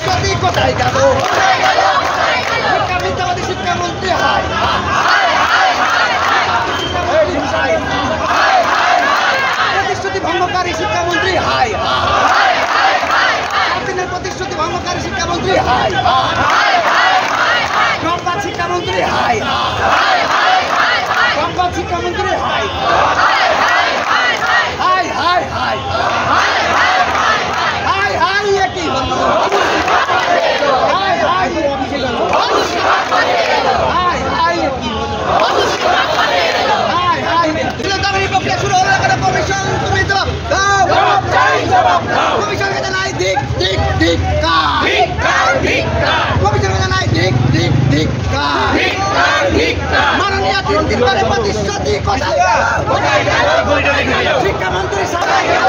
প্রতিশ্রুতি কোথায় গেল? মিথ্যাবাদী শিক্ষামন্ত্রী হাই, প্রতিশ্রুতি ভঙ্গকারী শিক্ষামন্ত্রী হাই, প্রতিশ্রুতি ভঙ্গকারী শিক্ষামন্ত্রী হাই, সংবাদ শিক্ষামন্ত্রী হাই, সংবাদ শিক্ষামন্ত্রী হাই, হাই হাই হাই হাই হাই কি হলো? হাই হাই হাই হাই কি হলো? হাই হাই প্রক্রিয়া শুরু হলো কেন? কমিশন তুমি তো কমিশনকে জানাই দিক দিক দিক কমিশনকে জানাই দিক দিক দিক মাননীয় 3 দিন পরে প্রতিশ্রুতি কোথায় গেল? শিক্ষামন্ত্রী কোথায় গেল?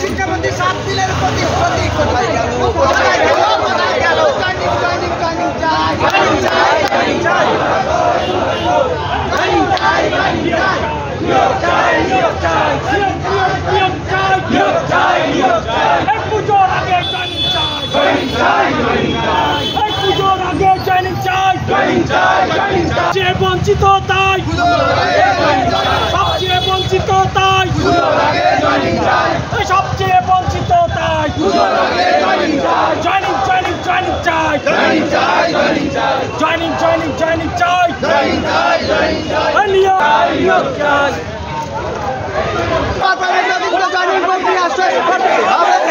শিক্ষামন্ত্রী 7 দিনের প্রতিশ্রুতি কোথায় গেল? সবচেয়ে বঞ্চিত তাই, সবচেয়ে বঞ্চিত তাই, সবচেয়ে বঞ্চিত তাই, জয়নিং জয়নিং জয়নিং চাই, জয়নিং জয়নিং জয়নিং চাই, নিয়োগ চাই। জয়নিং প্রক্রিয়া শেষ করতে হবে।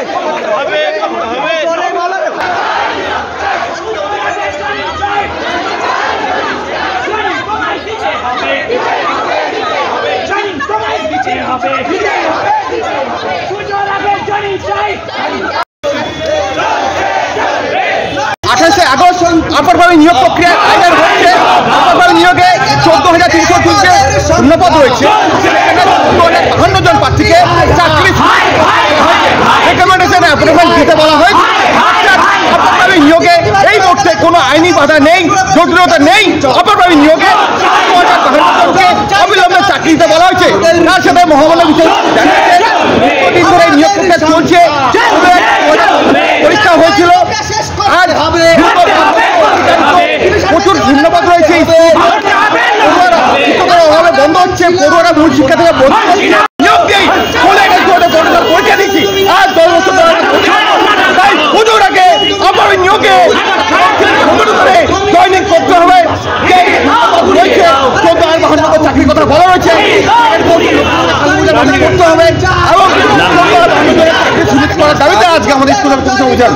আগস্ট আপারভাবে নিয়োগ প্রক্রিয়া হচ্ছে। আপারভাবে নিয়োগে 14,300 শূন্যপদ রয়েছে। 52 জন প্রার্থীকে চাকরি রেকমেন্ডেশন অ্যাপয়েন্টমেন্ট দিতে বলা হয়েছে। আপারভাবে নিয়োগে এই মুহূর্তে কোনো আইনি বাধা নেই, জটিলতা নেই। আপারভাবে নিয়োগে অবিলম্বে চাকরি দিতে বলা হয়েছে। তার সাথে মহামান্য বিষয় দীর্ঘদিন ধরে নিয়োগ প্রক্রিয়া চলছে। পরীক্ষা হয়েছিল, আর প্রচুর শূন্যপদ রয়েছে। শিক্ষকের অভাবে বন্ধ হচ্ছে, পড়ুয়ারা মূল শিক্ষা থেকে বন্ধ নিয়োগ দিয়েই পরীক্ষা দিচ্ছি। আর 10 বছর তাই পুজোর আগে আবার নিয়োগে জয়নিং করতে হবে। রয়েছে 14,000 চাকরির কথা বলা রয়েছে, করতে হবে এবং সুনিশ্চিত করার দাবিতে আজকে আমাদের স্কুলের অভিযান।